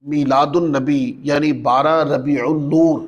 میلاد النبی یعنی 12 ربیع النور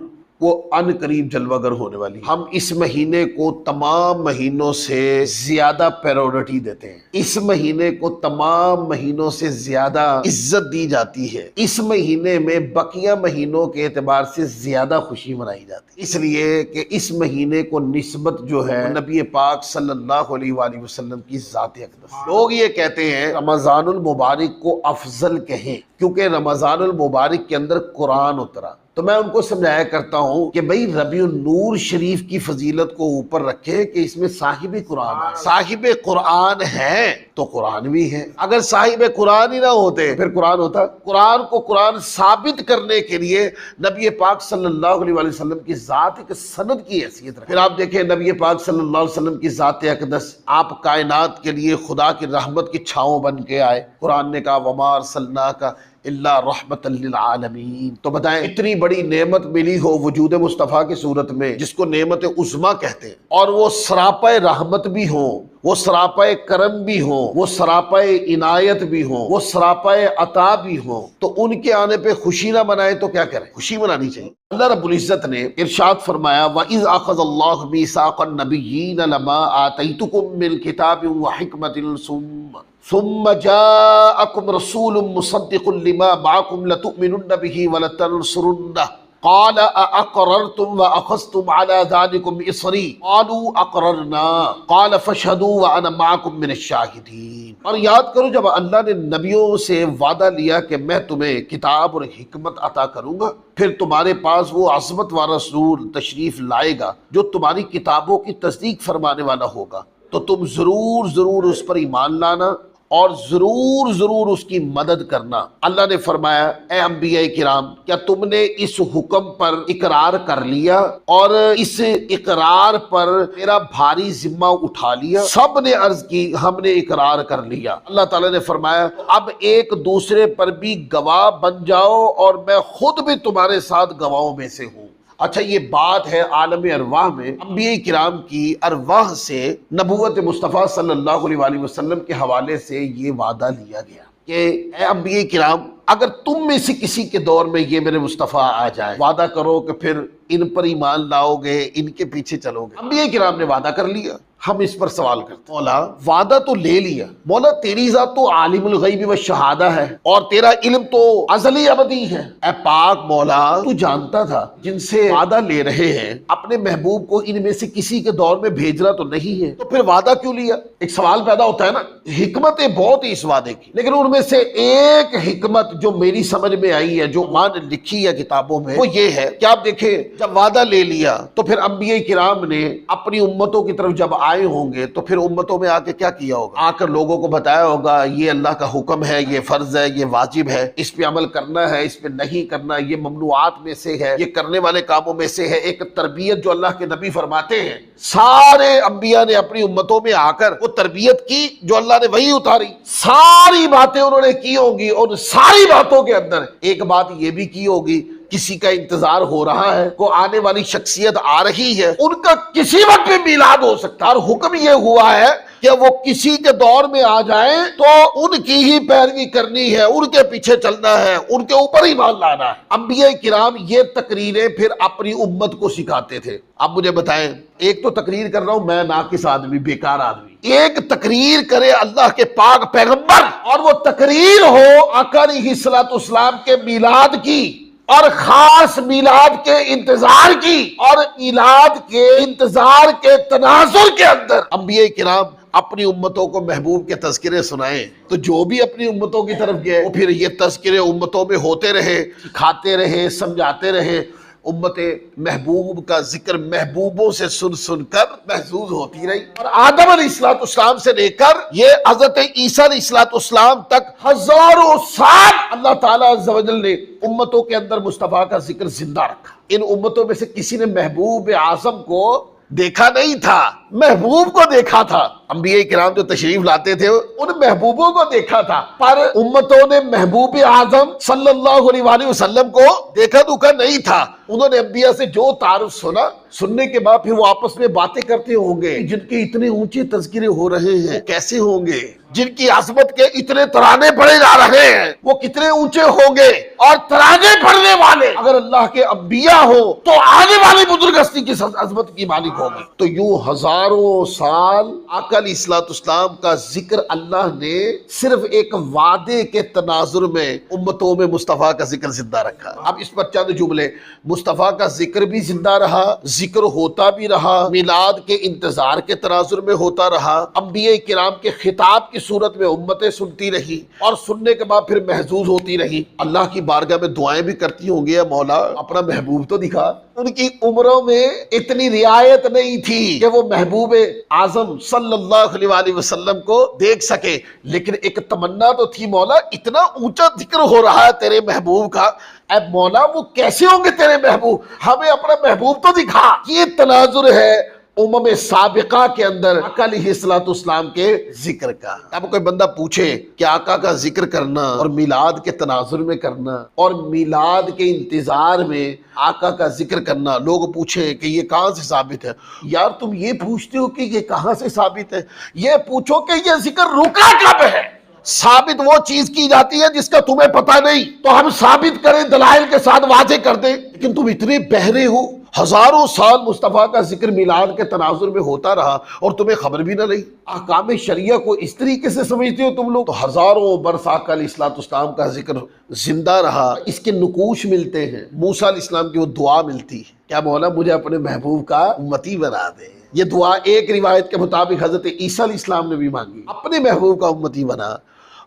وہ ان قریب جلوہ گر ہونے والی. ہم اس مہینے کو تمام مہینوں سے زیادہ پیرورٹی دیتے ہیں. اس مہینے کو تمام مہینوں سے زیادہ عزت دی جاتی ہے. اس مہینے میں بقیہ مہینوں کے اعتبار سے زیادہ خوشی منائی جاتی ہے، اس لیے کہ اس مہینے کو نسبت جو ہے نبی پاک صلی اللہ علیہ وآلہ وسلم کی ذات اقدس. لوگ یہ کہتے ہیں رمضان المبارک کو افضل کہیں کیونکہ رمضان المبارک کے اندر قرآن اترا. تو میں ان کو سمجھایا کرتا ہوں کہ بھئی ربیع النور شریف کی فضیلت کو اوپر رکھے کہ اس میں صاحب قرآن ہے. صاحب قرآن ہے تو قرآن بھی ہے. اگر صاحب قرآن ہی نہ ہوتے پھر قرآن ہوتا. قرآن کو قرآن ثابت کرنے کے لیے نبی پاک صلی اللہ علیہ وآلہ وسلم کی ذات ایک سند کی حیثیت رکھے. پھر آپ دیکھیں نبی پاک صلی اللہ علیہ وسلم کی ذات اقدس، آپ کائنات کے لیے خدا کی رحمت کی چھاؤں بن کے آئے. قرآن نے کہا وما ارسلناک الا رحمت للعالمین. تو بتائیں اتنی بڑی نعمت ملی ہو وجود مصطفیٰ کی صورت میں جس کو نعمت عظمیٰ کہتے ہیں، اور وہ سراپا رحمت بھی ہو، وہ سراپا کرم بھی ہو، وہ سراپا عنایت بھی ہو، وہ سراپا عطا بھی ہو، تو ان کے آنے پہ خوشی نہ منائے تو کیا کریں؟ خوشی منانی چاہیے. اللہ رب العزت نے ارشاد فرمایا وَإِذْ أَخَذَ اللَّهُ مِيثَاقَ النَّبِيِّينَ لَمَا آتَيْتُكُم مِّنْ كِتَابٍ وَحِكْمَةٍ ثم جاءكم رسول مصدق لما معكم لتؤمنن به ولتنصرنه قال أأقررتم وأخذتم على ذلكم إصري قالوا أقررنا قال فاشهدوا وأنا معكم من الشاهدين. اور یاد کرو جب اللہ نے نبیوں سے وعدہ لیا کہ میں تمہیں کتاب اور حکمت عطا کروں گا، پھر تمہارے پاس وہ عظمت والا رسول تشریف لائے گا جو تمہاری کتابوں کی تصدیق فرمانے والا ہوگا، تو تم ضرور اس پر ایمان لانا اور ضرور اس کی مدد کرنا. اللہ نے فرمایا اے انبیاء کرام، کیا تم نے اس حکم پر اقرار کر لیا اور اس اقرار پر میرا بھاری ذمہ اٹھا لیا؟ سب نے عرض کی ہم نے اقرار کر لیا. اللہ تعالیٰ نے فرمایا اب ایک دوسرے پر بھی گواہ بن جاؤ اور میں خود بھی تمہارے ساتھ گواہوں میں سے ہوں. اچھا، یہ بات ہے عالم ارواح میں انبیاء کرام کی ارواح سے نبوت مصطفیٰ صلی اللہ علیہ وآلہ وسلم کے حوالے سے یہ وعدہ لیا گیا کہ اے انبیاء کرام، اگر تم میں سے کسی کے دور میں یہ میرے مصطفیٰ آ جائے، وعدہ کرو کہ پھر ان پر ایمان لاؤ گے، ان کے پیچھے چلو گے. انبیاء کرام نے وعدہ کر لیا. ہم اس پر سوال کرتے ہیں مولا وعدہ تو لے لیا، مولا تیری ذات تو عالم الغیب والشہادہ ہے اور تیرا علم تو ازلی ابدی ہے. اے پاک مولا، تو جانتا تھا جن سے وعدہ لے رہے ہیں اپنے محبوب کو ان میں سے کسی کے دور میں بھیجنا تو نہیں ہے، تو پھر وعدہ کیوں لیا؟ ایک سوال پیدا ہوتا ہے نا. حکمتیں بہت ہی اس وعدے کی، لیکن ان میں سے ایک حکمت جو میری سمجھ میں آئی ہے، جو ماں نے لکھی ہے کتابوں میں، وہ یہ ہے کہ آپ دیکھیں جب وعدہ لے لیا تو پھر انبیاء کرام نے اپنی امتوں کی طرف جب آئے ہوں گے تو پھر امتوں میں آ کے کیا کیا ہوگا؟ آ کر لوگوں کو بتایا ہوگا یہ اللہ کا حکم ہے، یہ فرض ہے، یہ واجب ہے، اس پہ عمل کرنا ہے، اس پہ نہیں کرنا، یہ ممنوعات میں سے ہے، یہ کرنے والے کاموں میں سے ہے. ایک تربیت جو اللہ کے نبی فرماتے ہیں، سارے انبیاء نے اپنی امتوں میں آ کر وہ تربیت کی جو اللہ نے وہی اتاری. ساری باتیں انہوں نے کی ہوں گی اور ساری باتوں کے اندر ایک بات یہ بھی کی ہوگی، کسی کا انتظار ہو رہا ہے، کو آنے والی شخصیت آ رہی ہے، ان کا کسی وقت بھی میلاد ہو سکتا ہے، اور حکم یہ ہوا ہے کہ وہ کسی کے دور میں آ جائیں تو ان کی ہی پیروی کرنی ہے، ان کے پیچھے چلنا ہے، ان کے اوپر ہی مان لانا ہے. انبیاء کرام یہ تقریریں پھر اپنی امت کو سکھاتے تھے. اب مجھے بتائیں، ایک تو تقریر کر رہا ہوں میں ناقص آدمی، بیکار آدمی، ایک تقریر کرے اللہ کے پاک پیغمبر اور وہ تقریر ہو آقا علیہ الصلوۃ والسلام کے میلاد کی اور خاص میلاد کے انتظار کی، اور میلاد کے انتظار کے تناظر کے اندر انبیاء کرام اپنی امتوں کو محبوب کے تذکرے سنائیں. تو جو بھی اپنی امتوں کی طرف گئے وہ پھر یہ تذکرے امتوں میں ہوتے رہے، کھاتے رہے، سمجھاتے رہے. امت محبوب کا ذکر محبوبوں سے سن کر محظوظ ہوتی رہی، اور آدم علیہ السلام سے لے کر یہ حضرت عیسیٰ علیہ السلام تک ہزاروں سال اللہ تعالیٰ عز و جل نے امتوں کے اندر مصطفیٰ کا ذکر زندہ رکھا. ان امتوں میں سے کسی نے محبوب اعظم کو دیکھا نہیں تھا، محبوب کو دیکھا تھا۔ انبیاء کرام جو تشریف لاتے تھے ان محبوبوں کو دیکھا تھا، پر امتوں نے محبوب اعظم صلی اللہ علیہ وآلہ وسلم کو دیکھا دکھا نہیں تھا۔ انہوں نے انبیاء سے جو تعارف سنا، سننے کے بعد پھر وہ آپس میں باتیں کرتے ہوں گے۔ جن کے اتنے اونچے تذکرے ہو رہے ہیں کیسے ہوں گے؟ جن کی عظمت کے اتنے ترانے پڑے جا رہے ہیں وہ کتنے اونچے ہوں گے؟ اور ترانے پڑھنے والے اگر اللہ کے انبیاء ہو تو آنے والی بزرگ ہستی کی عظمت کی مالک ہوگی۔ تو یوں ہزاروں سال آقا علیہ الصلوۃ والسلام کا ذکر اللہ نے صرف ایک وعدے کے تناظر میں امتوں میں مصطفیٰ کا ذکر زندہ رکھا۔ اب اس پر چند جملے، مصطفیٰ کا ذکر بھی زندہ رہا، ذکر ہوتا بھی رہا، میلاد کے انتظار کے تناظر میں ہوتا رہا، انبیاء کرام کے خطاب کی صورت میں امتیں سنتی رہی اور سننے کے بعد پھر محظوظ ہوتی رہی۔ اللہ کی بارگاہ میں دعائیں بھی کرتی ہوں گے، یا مولا اپنا محبوب تو دکھا۔ ان کی عمروں میں اتنی رعایت نہیں تھی کہ وہ محبوب اعظم صلی اللہ علیہ وآلہ وسلم کو دیکھ سکے، لیکن ایک تمنا تو تھی، مولا اتنا اونچا ذکر ہو رہا ہے تیرے محبوب کا، اے مولا وہ کیسے ہوں گے تیرے محبوب، ہمیں اپنا محبوب تو دکھا۔ یہ تناظر ہے امم سابقہ کے اندر آقا علیہ الصلوۃ والسلام کے ذکر کا۔ اب کوئی بندہ پوچھے کہ آقا کا ذکر کرنا اور میلاد کے تناظر میں کرنا اور میلاد کے انتظار میں آقا کا ذکر کرنا، لوگ پوچھیں کہ یہ کہاں سے ثابت ہے؟ یار تم یہ پوچھتے ہو کہ یہ کہاں سے ثابت ہے، یہ پوچھو کہ یہ ذکر رکا کب ہے۔ ثابت وہ چیز کی جاتی ہے جس کا تمہیں پتہ نہیں، تو ہم ثابت کریں، دلائل کے ساتھ واضح کر دیں، لیکن تم اتنے بہرے ہو، ہزاروں سال مصطفیٰ کا ذکر میلاد کے تناظر میں ہوتا رہا اور تمہیں خبر بھی نہ لگی۔ احکام شریعہ کو اس طریقے سے سمجھتے ہو تم لوگ۔ تو ہزاروں برس آقا علیہ الصلوۃ والسلام کا ذکر زندہ رہا، اس کے نقوش ملتے ہیں، موسیٰ علیہ السلام کی وہ دعا ملتی ہے، کیا مولا مجھے اپنے محبوب کا امتی بنا دے۔ یہ دعا ایک روایت کے مطابق حضرت عیسیٰ علیہ السلام نے بھی مانگی، اپنے محبوب کا امتی بنا۔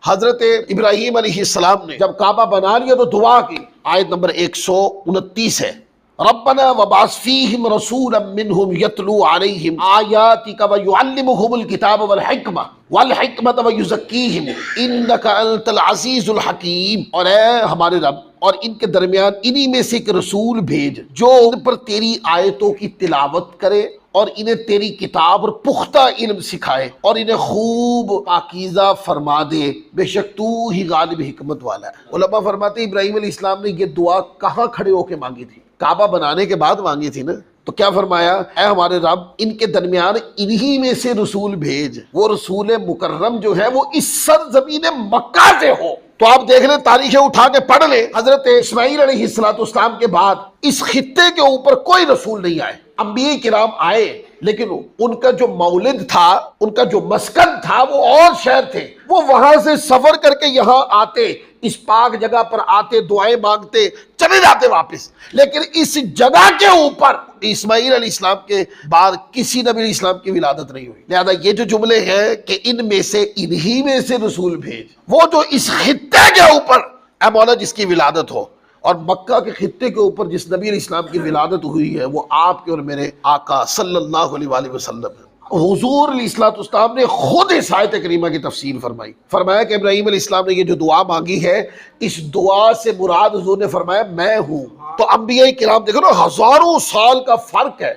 حضرت ابراہیم علیہ السلام نے جب کعبہ بنا لیا تو دعا کی، آیت نمبر 129 ہے، ربنا وبعث فیہم رسولا منہم یتلو علیہم آیاتک ویعلمہم الکتاب والحکمت ویزکیہم انک انت العزیز الحکیم۔ اور اے ہمارے رب، اور ان کے درمیان انہی میں سے ایک رسول بھیج جو ان پر تیری آیتوں کی تلاوت کرے اور انہیں تیری کتاب اور پختہ علم سکھائے اور انہیں خوب پاکیزہ فرما دے، بے شک تو ہی غالب حکمت والا ہے۔ علماء فرماتے ہیں ابراہیم علیہ السلام نے یہ دعا کہاں کھڑے ہو کے مانگی تھی؟ کعبہ بنانے کے بعد مانگی تھی نا۔ تو کیا فرمایا؟ اے ہمارے رب، ان کے درمیان انہی میں سے رسول بھیج، وہ رسول مکرم جو ہے وہ اس سرزمین مکہ سے ہو۔ تو آپ دیکھ لیں، تاریخیں اٹھا کے پڑھ لیں، حضرت اسماعیل علیہ السلام کے بعد اس خطے کے اوپر کوئی رسول نہیں آئے۔ انبیاء کرام آئے، لیکن ان کا جو مولد تھا، ان کا جو مسکن تھا وہ اور شہر تھے، وہ وہاں سے سفر کر کے یہاں آتے، اس پاک جگہ پر آتے، دعائیں مانگتے، چلے جاتے واپس۔ لیکن اس جگہ کے اوپر اسماعیل علیہ السلام کے بعد کسی نبی علیہ السلام کی ولادت نہیں ہوئی۔ لہذا یہ جو جملے ہیں کہ ان میں سے انہی میں سے رسول بھیج، وہ جو اس خطے کے اوپر اے مولا جس کی ولادت ہو، اور مکہ کے خطے کے اوپر جس نبی علیہ السلام کی ولادت ہوئی ہے وہ آپ کے اور میرے آقا صلی اللہ علیہ وآلہ وسلم ہے۔ حضور علیہ السلام نے خود اس آیت کریمہ کی تفسیر فرمائی، فرمایا کہ ابراہیم علیہ السلام نے یہ جو دعا مانگی ہے، اس دعا سے مراد حضور نے فرمایا میں ہوں۔ تو انبیاء کرام دیکھو نا، ہزاروں سال کا فرق ہے،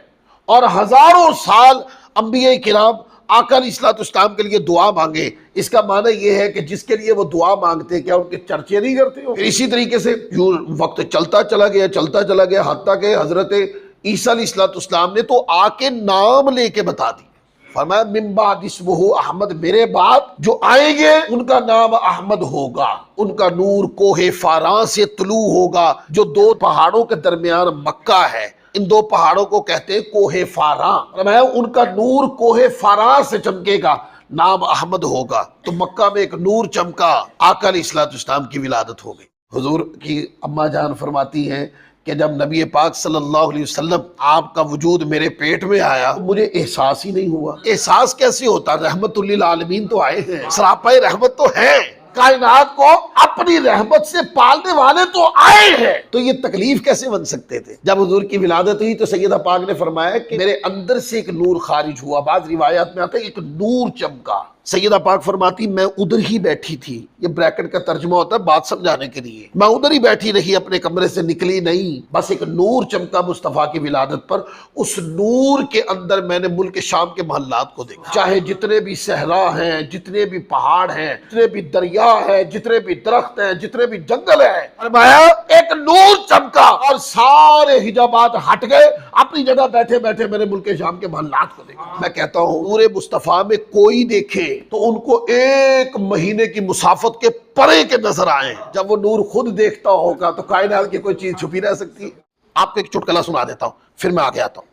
اور ہزاروں سال انبیاء کرام آقا علیہ السلام کے لیے دعا مانگے، اس کا معنی یہ ہے کہ جس کے لیے وہ دعا مانگتے کیا ان کے چرچے نہیں کرتے ہو؟ اسی طریقے سے یوں وقت چلتا چلا گیا حتیٰ کہ حضرت عیسیٰ علیہ السلام نے تو آ کے نام لے کے بتا دی، فرمایا من بعد اسمہ احمد، میرے بعد جو آئیں گے ان کا نام احمد ہوگا، ان کا نور کوہ فاراں سے طلوع ہوگا، جو دو پہاڑوں کے درمیان مکہ ہے، ان دو پہاڑوں کو کہتے ہیں کوہ فاراں، فرمایا ان کا نور کوہ فاراں سے چمکے گا، نام احمد ہوگا۔ تو مکہ میں ایک نور چمکا، آقا علیہ السلام کی ولادت ہو گئی۔ حضور کی اماں جان فرماتی ہیں کہ جب نبی پاک صلی اللہ علیہ وسلم آپ کا وجود میرے پیٹ میں آیا مجھے احساس ہی نہیں ہوا۔ احساس کیسے ہوتا؟ رحمت للعالمین تو آئے ہیں، سراپائے رحمت تو ہیں، کائنات کو اپنی رحمت سے پالنے والے تو آئے ہیں، تو یہ تکلیف کیسے بن سکتے تھے؟ جب حضور کی ولادت ہوئی تو سیدہ پاک نے فرمایا کہ میرے اندر سے ایک نور خارج ہوا، بعض روایات میں آتا ہے ایک نور چمکا، سیدہ پاک فرماتی میں ادھر ہی بیٹھی تھی، یہ بریکٹ کا ترجمہ ہوتا ہے بات سمجھانے کے لیے، میں ادھر ہی بیٹھی رہی، اپنے کمرے سے نکلی نہیں، بس ایک نور چمکا مصطفیٰ کی ولادت پر، اس نور کے اندر میں نے ملک شام کے محلات کو دیکھا، چاہے جتنے بھی صحرا ہیں، جتنے بھی پہاڑ ہیں، جتنے بھی دریا ہیں، جتنے بھی درخت ہیں، جتنے بھی جنگل ہیں، فرمایا ایک نور چمکا اور سارے حجابات ہٹ گئے، اپنی جگہ بیٹھے بیٹھے میں نے ملک شام کے محلات کو دیکھا۔ میں کہتا ہوں نور مصطفیٰ میں کوئی دیکھے تو ان کو ایک مہینے کی مسافت کے پرے کے نظر آئے، جب وہ نور خود دیکھتا ہوگا تو کائنات کی کوئی چیز چھپی رہ سکتی ہے؟ آپ کو ایک چٹکلا سنا دیتا ہوں پھر میں آگے آتا ہوں۔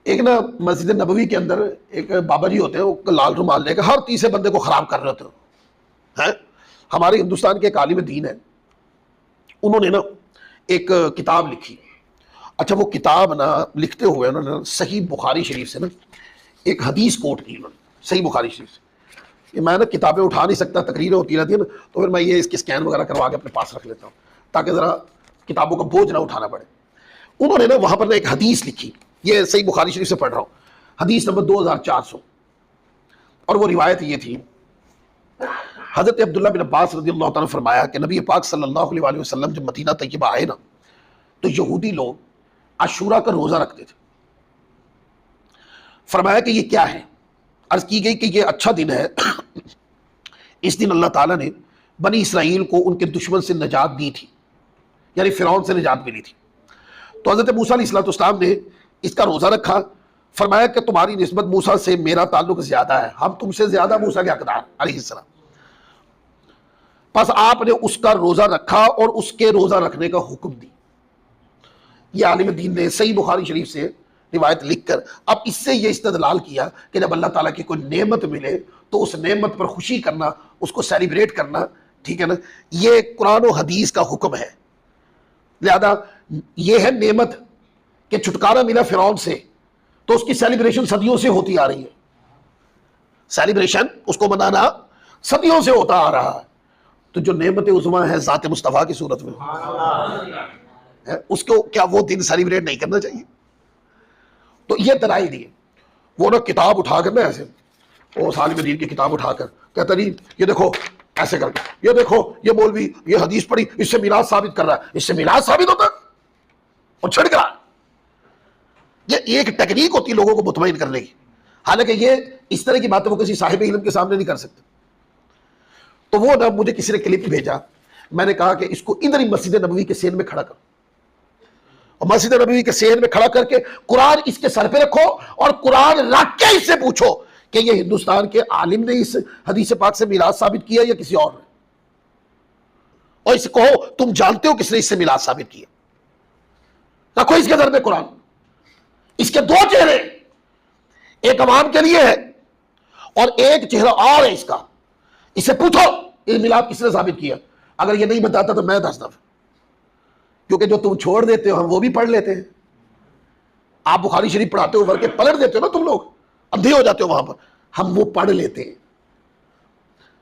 ایک نا مسجد نبوی کے اندر ایک بابا جی ہوتے ہیں، وہ لال رومال لے کے ہر تیسرے بندے کو خراب کر رہے ہوتے ہیں۔ ہمارے ہندوستان کے ایک عالم دین ہے، انہوں نے نا ایک کتاب لکھی۔ اچھا وہ کتاب نا لکھتے ہوئے انہوں نے صحیح بخاری شریف سے نا ایک حدیث کوٹ کی، انہوں نے صحیح بخاری شریف سے۔ کہ میں نا کتابیں اٹھا نہیں سکتا، تقریریں ہوتی رہتی ہیں نا، تو پھر میں یہ اس کی سکین وغیرہ کروا کے اپنے پاس رکھ لیتا ہوں تاکہ ذرا کتابوں کا بوجھ نہ اٹھانا پڑے۔ انہوں نے نا وہاں پر نا ایک حدیث لکھی، یہ صحیح بخاری شریف سے پڑھ رہا ہوں، حدیث نمبر 2400، اور وہ روایت یہ تھی، حضرت عبداللہ بن عباس رضی اللہ تعالیٰ نے فرمایا کہ نبی پاک صلی اللہ علیہ وآلہ وسلم جب مدینہ طیبہ آئے نا تو یہودی لوگ عاشورہ کا روزہ رکھتے تھے۔ فرمایا کہ یہ کیا ہے؟ عرض کی گئی کہ یہ اچھا دن ہے، اس دن اللہ تعالیٰ نے بنی اسرائیل کو ان کے دشمن سے نجات دی تھی، یعنی فرعون سے نجات ملی تھی۔ تو حضرت موسیٰ علیہ السلام نے اس کا روزہ رکھا۔ فرمایا کہ تمہاری نسبت موسیٰ سے میرا تعلق زیادہ ہے، ہم تم سے زیادہ موسیٰ کے حقدار علیہ السلام۔ پس آپ نے اس کا روزہ رکھا اور اس کے روزہ رکھنے کا حکم دی۔ یہ عالم دین نے صحیح بخاری شریف سے روایت لکھ کر اب اس سے یہ استدلال کیا کہ جب اللہ تعالیٰ کی کوئی نعمت ملے تو اس نعمت پر خوشی کرنا، اس کو سیلیبریٹ کرنا، ٹھیک ہے نا، یہ قرآن و حدیث کا حکم ہے۔ لہذا یہ ہے نعمت کہ چھٹکارا ملا فرعون سے، تو اس کی سیلیبریشن صدیوں سے ہوتی آ رہی ہے، سیلیبریشن اس کو منانا صدیوں سے ہوتا آ رہا ہے۔ تو جو نعمت عظمیٰ ہے ذات مصطفیٰ کی صورت میں، اس کو کیا وہ دن سیلیبریٹ نہیں کرنا چاہیے؟ تو یہ دلائل دیے۔ وہ نا کتاب اٹھا کر نا ایسے، وہ سالم دین کی کتاب اٹھا کر کہتا نہیں یہ دیکھو ایسے کر کے، یہ دیکھو یہ مولوی یہ حدیث پڑھی، اس سے میراث ثابت کر رہا ہے، اس سے میراث ثابت ہوتا ہے، اور چھڑ کر یہ ایک ٹیکنیک ہوتی ہے لوگوں کو مطمئن کرنے کی۔ حالانکہ یہ اس طرح کی باتیں وہ کسی صاحب علم کے سامنے نہیں کر سکتے۔ تو وہ نا مجھے کسی نے کلپ بھیجا، میں نے کہا کہ اس کو ادھر ہی مسجد نبوی کے سین میں کھڑا کرو، اور مسجد نبوی کے سین میں کھڑا کر کے قرآن اس کے سر پہ رکھو اور قرآن رکھ کے اس سے پوچھو کہ یہ ہندوستان کے عالم نے اس حدیث پاک سے میراث ثابت کیا یا کسی اور نے، اور اس کو کہو تم جانتے ہو کس نے اس سے میراث ثابت کیا۔ رکھو اس کے سر پہ قرآن۔ اس کے دو چہرے، ایک عوام کے لیے ہے اور ایک چہرہ اور ہے اس کا، اس سے پوچھو یہ میلاد کس نے ثابت کیا۔ اگر یہ نہیں بتاتا تو میں دس دفعہ، کیونکہ جو تم چھوڑ دیتے ہو ہم وہ بھی پڑھ لیتے ہیں۔ آپ بخاری شریف پڑھاتے ہو ورکے پلٹ دیتے ہو نا، تم لوگ اندھے ہو جاتے ہو وہاں پر، ہم وہ پڑھ لیتے ہیں۔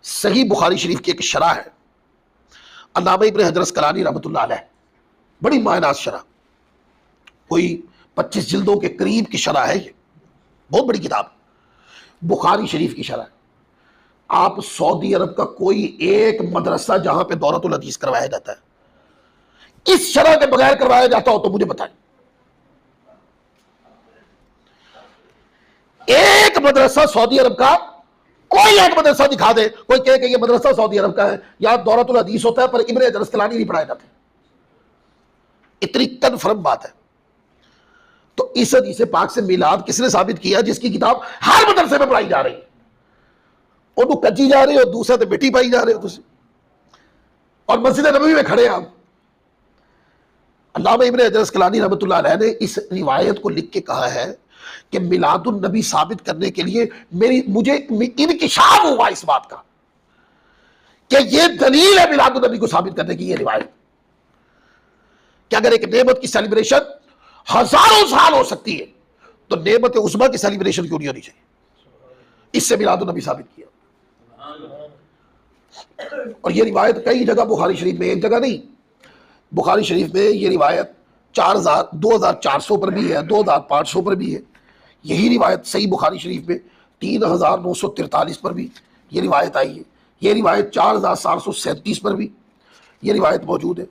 صحیح بخاری شریف کی ایک شرح ہے، علامہ ابن حجر اسقلانی رحمۃ اللہ علیہ، بڑی معناس شرح، کوئی 25 جلدوں کے قریب کی شرح ہے، یہ بہت بڑی کتاب بخاری شریف کی شرح۔ آپ سعودی عرب کا کوئی ایک مدرسہ جہاں پہ دورۃ الحدیث کروایا جاتا ہے، اس شرح کے بغیر کروایا جاتا ہو تو مجھے بتائیں۔ ایک مدرسہ سعودی عرب کا، کوئی ایک مدرسہ دکھا دے، کوئی کہے کہ یہ مدرسہ سعودی عرب کا ہے، یا دورۃ الحدیث ہوتا ہے پر ابن حجر اسقلانی نہیں پڑھایا جاتے، اتنی کنفرم بات ہے۔ تو اس حدیث پاک سے میلاد کس نے ثابت کیا جس کی کتاب ہر مدرسے میں پڑھائی جا رہی ہے، اور تو کچی جا رہی ہو، دوسرا تو بیٹی پائی جا رہے ہو تسی، اور مسجد نبوی میں کھڑے ہیں آپ۔ علامہ ابن حجر اسقلانی رحمۃ اللہ علیہ نے اس روایت کو لکھ کے کہا ہے کہ میلاد النبی ثابت کرنے کے لیے مجھے انکشاف ہوا اس بات کا کہ یہ دلیل ہے میلاد النبی کو ثابت کرنے کی، یہ روایت کہ اگر ایک نعمت کی سیلیبریشن ہزاروں سال ہو سکتی ہے تو نعمت عظمیٰ کی سیلیبریشن کیوں نہیں ہونی چاہیے؟ اس سے میلاد النبی ثابت کیا۔ اور یہ روایت کئی جگہ بخاری شریف میں، ایک جگہ نہیں، بخاری شریف میں یہ روایت 2400 پر بھی ہے، 2500 پر بھی ہے۔ یہی روایت صحیح بخاری شریف میں 3943 پر بھی یہ روایت آئی ہے، یہ روایت 4737 پر بھی یہ روایت موجود ہے،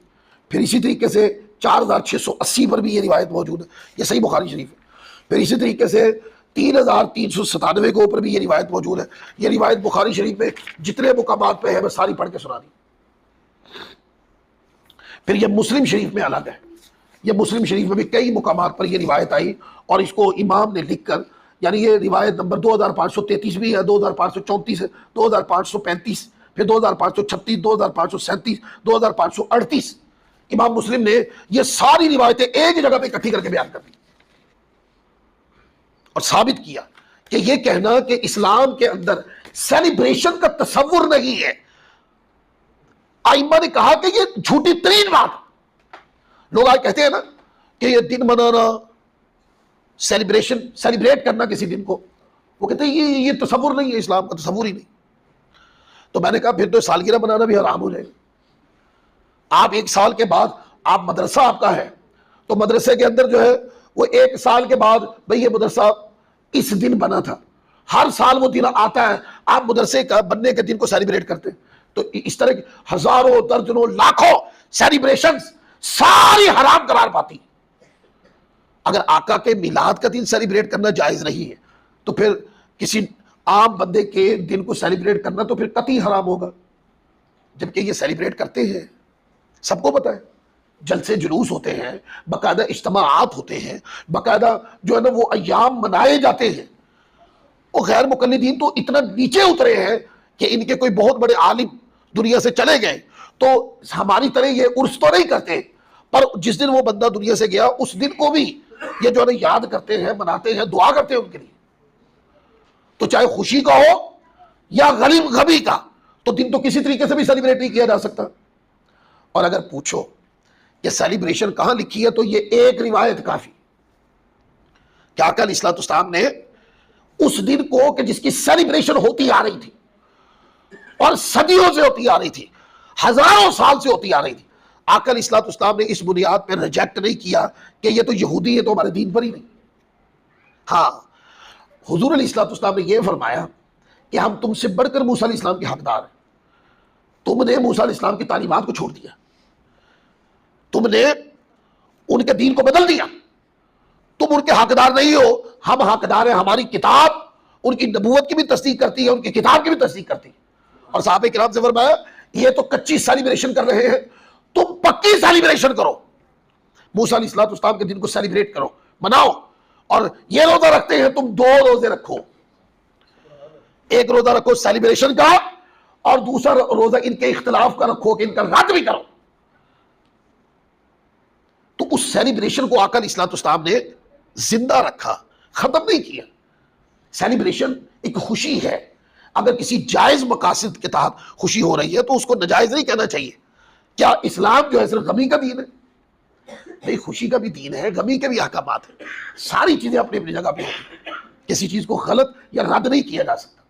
پھر اسی طریقے سے 4680 پر بھی یہ روایت موجود ہے، یہ صحیح بخاری شریف ہے، پھر اسی طریقے سے 3397 کے اوپر بھی یہ روایت موجود ہے۔ یہ روایت بخاری شریف میں جتنے مقامات پہ ہے میں ساری پڑھ کے سنا دی۔ پھر یہ مسلم شریف میں الگ ہے، یہ مسلم شریف میں بھی کئی مقامات پر یہ روایت آئی، اور اس کو امام نے لکھ کر، یعنی یہ روایت نمبر 2533 بھی ہے، 2534 ہے، 2535، پھر 2536، 2537، 2538، امام مسلم نے یہ ساری روایتیں ایک جگہ پہ اکٹھی کر کے بیان کر دی اور ثابت کیا کہ یہ کہنا کہ اسلام کے اندر سیلیبریشن کا تصور نہیں ہے، ائمہ نے کہا کہ یہ جھوٹی ترین بات۔ لوگ آج کہتے ہیں نا کہ یہ دن منانا، سیلیبریٹ کرنا کسی دن کو، وہ کہتے ہیں یہ تصور نہیں ہے، اسلام کا تصور ہی نہیں۔ تو میں نے کہا پھر تو سالگرہ منانا بھی حرام ہو جائے گا۔ آپ 1 سال کے بعد، آپ مدرسہ آپ کا ہے تو مدرسے کے اندر جو ہے وہ 1 سال کے بعد بھئی یہ مدرسہ اس دن بنا تھا، ہر سال وہ دن آتا ہے، آپ مدرسے کا بننے کے دن کو سیلیبریٹ کرتے ہیں۔ تو اس طرح ہزاروں، درجنوں، لاکھوں سیلیبریشنز ساری حرام قرار پاتی۔ اگر آقا کے میلاد کا دن سیلیبریٹ کرنا جائز نہیں ہے تو پھر کسی عام بندے کے دن کو سیلیبریٹ کرنا تو پھر قطعی حرام ہوگا، جبکہ یہ سیلیبریٹ کرتے ہیں، سب کو پتہ ہے، جلسے جلوس ہوتے ہیں، باقاعدہ اجتماعات ہوتے ہیں، باقاعدہ جو ہے نا وہ ایام منائے جاتے ہیں۔ وہ غیر مقلدین تو اتنا نیچے اترے ہیں کہ ان کے کوئی بہت بڑے عالم دنیا سے چلے گئے تو ہماری طرح یہ عرس تو نہیں کرتے، پر جس دن وہ بندہ دنیا سے گیا اس دن کو بھی یہ جو ہے نا یاد کرتے ہیں، مناتے ہیں، دعا کرتے ہیں ان کے لیے۔ تو چاہے خوشی کا ہو یا غمی کا، تو دن تو کسی طریقے سے بھی سیلیبریٹ نہیں کیا جا سکتا۔ اور اگر پوچھو کہ سیلیبریشن کہاں لکھی ہے تو یہ ایک روایت کافی کہ آقا علیہ الصلوۃ والسلام نے اس دن کو کہ جس کی سیلیبریشن ہوتی آ رہی تھی اور صدیوں سے ہوتی آ رہی تھی، ہزاروں سال سے ہوتی آ رہی تھی، آقا علیہ الصلوۃ والسلام نے اس بنیاد پہ ریجیکٹ نہیں کیا کہ یہ تو یہودی ہے تو ہمارے دین پر ہی نہیں۔ ہاں، حضور علیہ الصلوۃ والسلام نے یہ فرمایا کہ ہم تم سے بڑھ کر موسیٰ علیہ السلام کے حقدار ہیں، تم نے موسیٰ علیہ السلام کی تعلیمات کو چھوڑ دیا، تم نے ان کے دین کو بدل دیا، تم ان کے حقدار نہیں ہو، ہم حقدار ہیں، ہماری کتاب ان کی نبوت کی بھی تصدیق کرتی ہے، ان کی کتاب کی بھی تصدیق کرتی ہے۔ اور صحابہ کرام سے فرمایا یہ تو کچی سیلیبریشن کر رہے ہیں، تم پکی سیلیبریشن کرو، موسیٰ علیہ السلام کے دن کو سیلیبریٹ کرو، مناؤ۔ اور یہ روزہ رکھتے ہیں، تم 2 روزے رکھو، ایک روزہ رکھو سیلیبریشن کا اور دوسرا روزہ ان کے اختلاف کا رکھو کہ ان کا رد بھی کرو۔ تو اس سیلیبریشن کو آقا علیہ الصلوۃ والسلام نے زندہ رکھا، ختم نہیں کیا۔ سیلیبریشن ایک خوشی ہے، اگر کسی جائز مقاصد کے تحت خوشی ہو رہی ہے تو اس کو ناجائز نہیں کہنا چاہیے۔ کیا اسلام جو ہے صرف غمی کا دین ہے؟ نہیں، خوشی کا بھی دین ہے، غمی کے بھی احکامات ہیں، ساری چیزیں اپنی اپنی جگہ پہ ہوتی ہیں، کسی چیز کو غلط یا رد نہیں کیا جا سکتا۔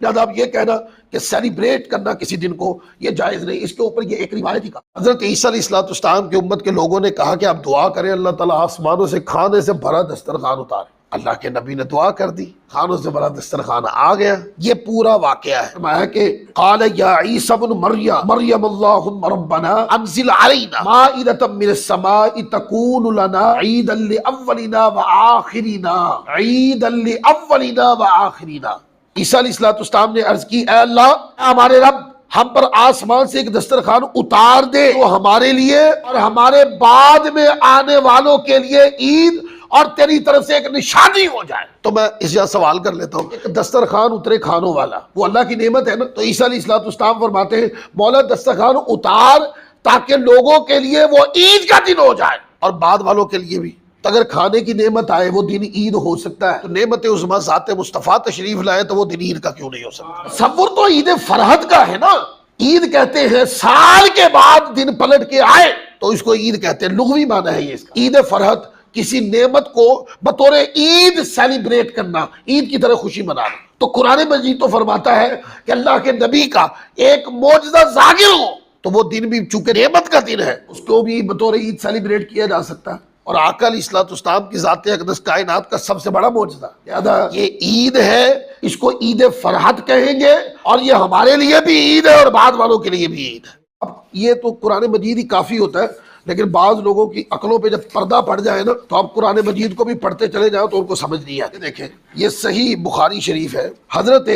لہٰذا اب یہ کہنا کہ سیلیبریٹ کرنا کسی دن کو یہ جائز نہیں، اس کے اوپر یہ ایک روایت ہی کہا۔ حضرت عیسیٰ علیہ الصلوۃ والسلام کی امت کے لوگوں نے کہا کہ آپ دعا کریں اللہ تعالیٰ آسمانوں سے کھانے سے بھرا دسترخوان اتارے۔ اللہ کے نبی نے دعا کر دی، کھانوں سے بھرا دسترخوان آ گیا۔ یہ پورا واقعہ ہے۔ فرمایا کہ قال یا عیسی ابن مریم اللہم ربنا انزل علینا مائدۃ من السماء تکون لنا عیدا لاولنا وآخرنا، عیدا لاولنا وآخرنا۔ عیسیٰ علیہ السلام نے عرض کی اے اللہ ہمارے رب، ہم پر آسمان سے ایک دسترخوان اتار دے تو ہمارے لیے اور ہمارے بعد میں آنے والوں کے لیے عید اور تیری طرف سے ایک نشانی ہو جائے۔ تو میں اس جگہ سوال کر لیتا ہوں، ایک دسترخوان اترے کھانوں والا، وہ اللہ کی نعمت ہے نا؟ تو عیسیٰ علیہ السلام فرماتے ہیں مولا دسترخوان اتار تاکہ لوگوں کے لیے وہ عید کا دن ہو جائے اور بعد والوں کے لیے بھی۔ تو اگر کھانے کی نعمت آئے وہ دن عید ہو سکتا ہے، تو نعمت عظمیٰ ذات مصطفیٰ تشریف لائے تو وہ دن عید کا کیوں نہیں ہو سکتا؟ تصور تو عید فرحت کا ہے نا۔ عید کہتے ہیں سال کے بعد دن پلٹ کے آئے تو اس کو عید کہتے ہیں، لغوی معنی ہے یہ اس کا۔ عید فرحت کسی نعمت کو بطور عید سیلیبریٹ کرنا، عید کی طرح خوشی منانا۔ تو قرآن مجید تو فرماتا ہے کہ اللہ کے نبی کا ایک معجزہ ظاہر ہو تو وہ دن بھی چونکہ نعمت کا دن ہے اس کو بھی بطور عید سیلیبریٹ کیا جا سکتا ہے۔ اور آقا علیہ الصلوۃ والسلام کی ذات اقدس کائنات کا سب سے بڑا معجزہ. لہذا یہ عید ہے، اس کو عید فرحت کہیں گے، اور یہ ہمارے لیے بھی عید ہے اور بعد والوں کے لیے بھی عید ہے. اب یہ تو قرآن مجید ہی کافی ہوتا ہے، لیکن بعض لوگوں کی عقلوں پہ جب پردہ پڑ جائے نا تو آپ قرآن مجید کو بھی پڑھتے چلے جاؤ تو ان کو سمجھ نہیں آتی. دیکھیں یہ صحیح بخاری شریف ہے، حضرت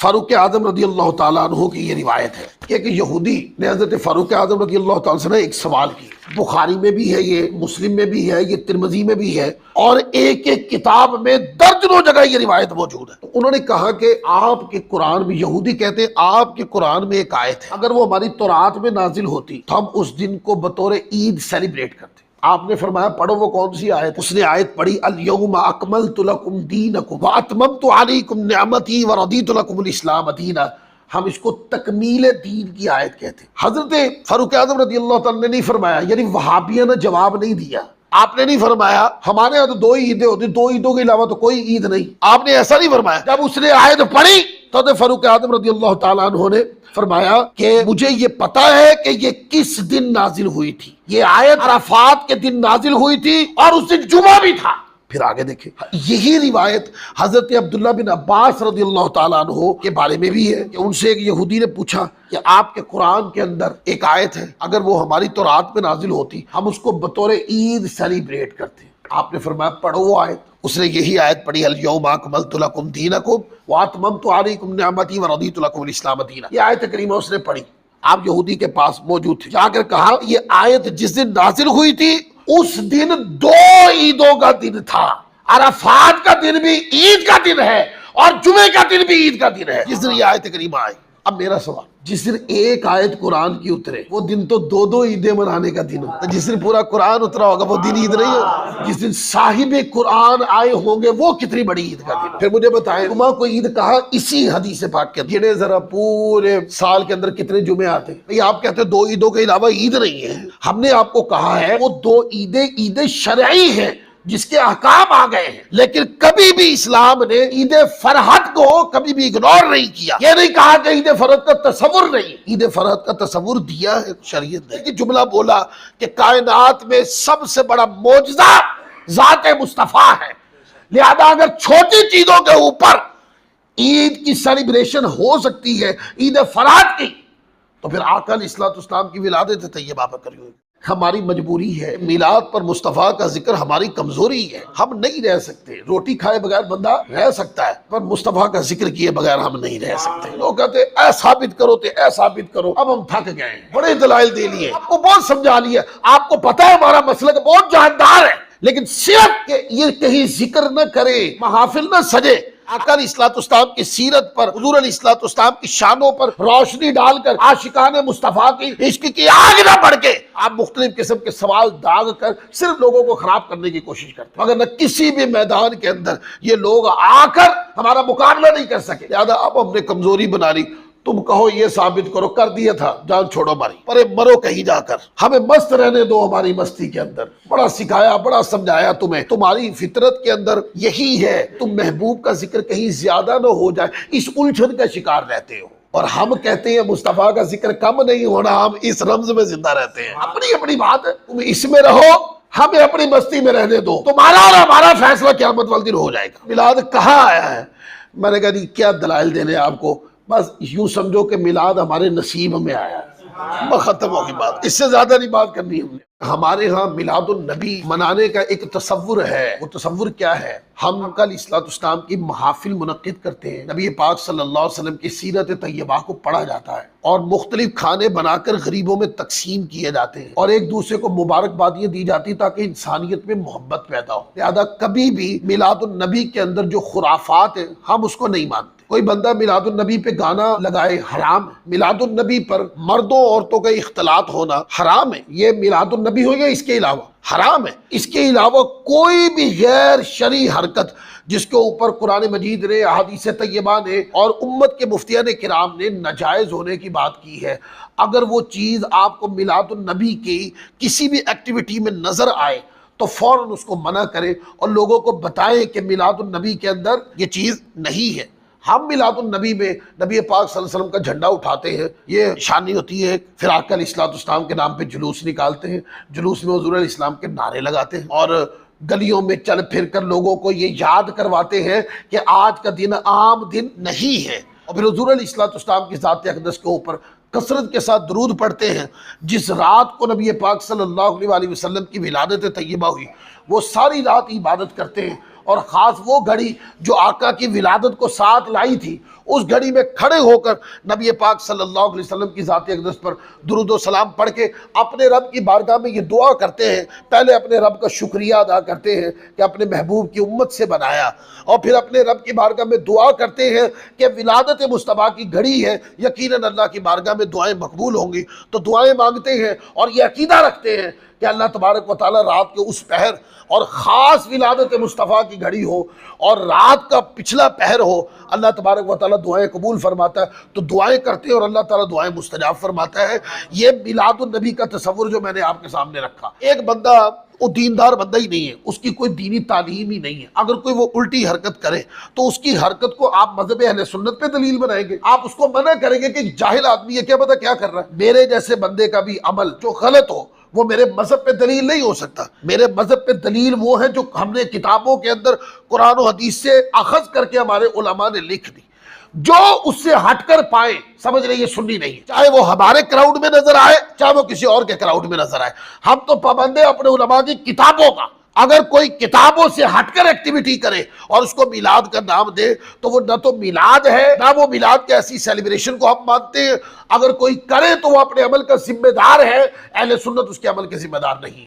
فاروق اعظم رضی اللہ تعالیٰ عنہ کی یہ روایت ہے کہ ایک یہودی نے حضرت فاروق اعظم رضی اللہ تعالیٰ عنہ سے ایک سوال کی. بخاری میں بھی ہے، یہ مسلم میں بھی ہے، یہ ترمذی میں بھی ہے، اور ایک ایک کتاب میں درجنوں جگہ یہ روایت موجود ہے. تو انہوں نے کہا کہ آپ کے قرآن میں، یہودی کہتے ہیں آپ کے قرآن میں ایک آیت ہے، اگر وہ ہماری تورات میں نازل ہوتی تو ہم اس دن کو بطور عید سیلیبریٹ کرتے. آپ نے فرمایا پڑھو وہ کون سی آیت؟ اس نے آیت پڑھی الیوم اکملت لکم دینکم واتممت علیکم نعمتی ورضیت لکم الاسلام دینا. ہم اس کو تکمیل دین کی آیت کہتے ہیں. حضرت فاروق اعظم رضی اللہ تعالیٰ نے نہیں فرمایا، یعنی وہابیہ نے جواب نہیں دیا، آپ نے نہیں فرمایا ہمارے یہاں تو 2 عیدیں ہوتی، 2 عیدوں کے علاوہ تو کوئی عید نہیں، آپ نے ایسا نہیں فرمایا. جب اس نے آیت پڑھی تو حضرت فاروق اعظم رضی اللہ تعالیٰ عنہ نے فرمایا کہ مجھے یہ پتا ہے کہ یہ کس دن نازل ہوئی تھی. یہ آیت عرفات کے دن نازل ہوئی تھی اور اس دن جمعہ بھی تھا. پھر آگے دیکھیں، یہی روایت حضرت عبداللہ بن عباس رضی اللہ تعالیٰ عنہ کے بارے میں بھی ہے کہ ان سے ایک یہودی نے پوچھا کہ آپ کے قرآن کے اندر ایک آیت ہے، اگر وہ ہماری تورات میں نازل ہوتی ہم اس کو بطور عید سیلیبریٹ کرتے. آپ نے فرمایا پڑھو وہ آیت. اس نے یہی آیت پڑھی الیوم اکملت لکم دینکم واتممت علیکم نعمتی ورضیت لکم الاسلام دینا. یہ آیت کریمہ اس نے پڑھی. آپ یہودی کے پاس موجود تھے، جا کر کہا یہ آیت جس دن نازل ہوئی تھی اس دن 2 عیدوں کا دن تھا، عرفات کا دن بھی عید کا دن ہے اور جمعے کا دن بھی عید کا دن ہے جس دن یہ آیت کریمہ آئی. اب میرا سوال، جس دن ایک آیت قرآن کی اترے وہ دن تو 2 عیدیں منانے کا دن ہوتا ہے. جس دن پورا قرآن اترا ہوگا وہ دن عید نہیں ہوگا. جس دن صاحب قرآن آئے ہوں گے وہ کتنی بڑی عید کا دن. پھر مجھے بتائیں جمعہ کو عید کہا اسی حدیث پاک کے اندر. ذرا پورے سال کے اندر کتنے جمعے آتے ہیں؟ آپ کہتے ہیں 2 عیدوں کے علاوہ عید نہیں ہے. ہم نے آپ کو کہا ہے وہ 2 عیدیں عید شرعی ہیں جس کے احکام آ گئے ہیں، لیکن کبھی بھی اسلام نے عید فرحت کو کبھی بھی اگنور نہیں کیا. یہ نہیں کہا کہ عید فرحت کا تصور نہیں، عید فرحت کا تصور دیا ہے شریعت نے. جملہ بولا کہ کائنات میں سب سے بڑا معجزہ ذات مصطفیٰ ہے، لہذا اگر چھوٹی چیزوں کے اوپر عید کی سیلیبریشن ہو سکتی ہے عید فرحت کی، تو پھر آقا علیہ الصلوۃ والسلام کی ولادت طیبہ پر کری ہوئی. ہماری مجبوری ہے، میلاد پر مصطفیٰ کا ذکر ہماری کمزوری ہے. ہم نہیں رہ سکتے، روٹی کھائے بغیر بندہ رہ سکتا ہے پر مصطفیٰ کا ذکر کیے بغیر ہم نہیں رہ سکتے. لوگ کہتے ہیں اے ثابت کرو تے اے ثابت کرو. اب ہم تھک گئے ہیں، بڑے دلائل دے لیے، آپ کو بہت سمجھا لیا، آپ کو پتہ ہے ہمارا مسلک بہت جاندار ہے، لیکن صرف کہ یہ کہیں ذکر نہ کرے، محافل نہ سجے، آقا علیہ الصلوۃ والسلام کی سیرت پر، حضور علیہ الصلوۃ والسلام کی شانوں پر روشنی ڈال کر عاشقان مصطفیٰ کی عشق کی آگ نہ بڑھ کے آپ مختلف قسم کے سوال داغ کر صرف لوگوں کو خراب کرنے کی کوشش کرتے ہیں، مگر نہ کسی بھی میدان کے اندر یہ لوگ آ کر ہمارا مقابلہ نہیں کر سکے. لہٰذا اب ہم نے کمزوری بنا لی. تم کہو یہ ثابت کرو، کر دیا تھا، جان چھوڑو ہماری، پر مرو کہیں جا کر، ہمیں مست رہنے دو ہماری مستی کے اندر. بڑا سکھایا، بڑا سمجھایا تمہیں، تمہاری فطرت کے اندر یہی ہے، تم محبوب کا ذکر کہیں زیادہ نہ ہو جائے، اس الجھن کا شکار رہتے ہو. اور ہم کہتے ہیں مصطفیٰ کا ذکر کم نہیں ہونا، ہم اس رمز میں زندہ رہتے ہیں. اپنی اپنی بات ہے، تم اس میں رہو، ہمیں اپنی مستی میں رہنے دو، تمہارا اور ہمارا فیصلہ قیامت والے دن ہو جائے گا. میلاد کہاں آیا ہے؟ میں نے کہا کیا دلائل دینے آپ کو، بس یوں سمجھو کہ میلاد ہمارے نصیب میں آیا ہے، ختم ہوگی بات. اس سے زیادہ نہیں بات کرنی ہم نے. ہمارے ہاں میلاد النبی منانے کا ایک تصور ہے. وہ تصور کیا ہے؟ ہم آقا علیہ الصلوۃ والسلام کی محافل منعقد کرتے ہیں، نبی پاک صلی اللہ علیہ وسلم کی سیرت طیبہ کو پڑھا جاتا ہے اور مختلف کھانے بنا کر غریبوں میں تقسیم کیے جاتے ہیں اور ایک دوسرے کو مبارکبادیاں دی جاتی تاکہ انسانیت میں محبت پیدا ہو. لہذا کبھی بھی میلاد النبی کے اندر جو خرافات ہیں ہم اس کو نہیں مانتے. کوئی بندہ میلاد النبی پہ گانا لگائے حرام ہے. میلاد النبی پر مردوں عورتوں کا اختلاط ہونا حرام ہے. یہ میلاد النبی ہو یا اس کے علاوہ حرام ہے. اس کے علاوہ کوئی بھی غیر شرعی حرکت جس کے اوپر قرآن مجید نے، احادیث طیبہ نے اور امت کے مفتیان کرام نے ناجائز ہونے کی بات کی ہے، اگر وہ چیز آپ کو میلاد النبی کی کسی بھی ایکٹیویٹی میں نظر آئے تو فوراً اس کو منع کریں اور لوگوں کو بتائیں کہ میلاد النبی کے اندر یہ چیز نہیں ہے. ہم میلاد النبی میں نبی پاک صلی اللہ علیہ وسلم کا جھنڈا اٹھاتے ہیں، یہ شانی ہوتی ہے، پھر آقا علیہ الصلوۃ والسلام کے نام پہ جلوس نکالتے ہیں، جلوس میں حضور علیہ السلام کے نعرے لگاتے ہیں، اور گلیوں میں چل پھر کر لوگوں کو یہ یاد کرواتے ہیں کہ آج کا دن عام دن نہیں ہے، اور پھر حضور علیہ الصلوۃ والسلام کی ذات اقدس کے اوپر کثرت کے ساتھ درود پڑھتے ہیں۔ جس رات کو نبی پاک صلی اللہ علیہ وآلہ وسلم کی ولادت طیبہ ہوئی، وہ ساری رات عبادت کرتے ہیں، اور خاص وہ گھڑی جو آقا کی ولادت کو ساتھ لائی تھی، اس گھڑی میں کھڑے ہو کر نبی پاک صلی اللہ علیہ وسلم کی ذات اقدس پر درود و سلام پڑھ کے اپنے رب کی بارگاہ میں یہ دعا کرتے ہیں، پہلے اپنے رب کا شکریہ ادا کرتے ہیں کہ اپنے محبوب کی امت سے بنایا، اور پھر اپنے رب کی بارگاہ میں دعا کرتے ہیں کہ ولادت مصطفیٰ کی گھڑی ہے، یقیناً اللہ کی بارگاہ میں دعائیں مقبول ہوں گی، تو دعائیں مانگتے ہیں اور یہ عقیدہ رکھتے ہیں کہ اللہ تبارک و تعالیٰ رات کے اس پہر، اور خاص ولادت مصطفیٰ کی گھڑی ہو اور رات کا پچھلا پہر ہو، اللہ تبارک و تعالیٰ دعائیں قبول فرماتا ہے، تو دعائیں کرتے ہیں اور اللہ تعالیٰ دعائیں مستجاب فرماتا ہے۔ یہ میلاد النبی کا تصور جو میں نے آپ کے سامنے رکھا، ایک بندہ وہ دیندار بندہ ہی نہیں ہے، اس کی کوئی دینی تعلیم ہی نہیں ہے، اگر کوئی وہ الٹی حرکت کرے تو اس کی حرکت کو آپ مذہب اہل سنت پہ دلیل بنائیں گے، آپ اس کو منع کریں گے کہ جاہل آدمی ہے، کیا پتہ کیا کر رہا ہے۔ میرے جیسے بندے کا بھی عمل جو غلط ہو وہ میرے مذہب پہ دلیل نہیں ہو سکتا، میرے مذہب پہ دلیل وہ ہے جو ہم نے کتابوں کے اندر قرآن و حدیث سے اخذ کر کے ہمارے علماء نے لکھ دی، جو اس سے ہٹ کر پائے سمجھ رہے یہ سنی نہیں ہے، چاہے وہ ہمارے کراؤڈ میں نظر آئے چاہے وہ کسی اور کے کراؤڈ میں نظر آئے، ہم تو پابند ہیں اپنے علماء کی کتابوں کا۔ اگر کوئی کتابوں سے ہٹ کر ایکٹیویٹی کرے اور اس کو میلاد کا نام دے تو وہ نہ تو میلاد ہے نہ وہ میلاد کے ایسی سیلیبریشن کو ہم مانتے ہیں، اگر کوئی کرے تو وہ اپنے عمل کا ذمہ دار ہے، اہل سنت اس کے عمل کے ذمہ دار نہیں۔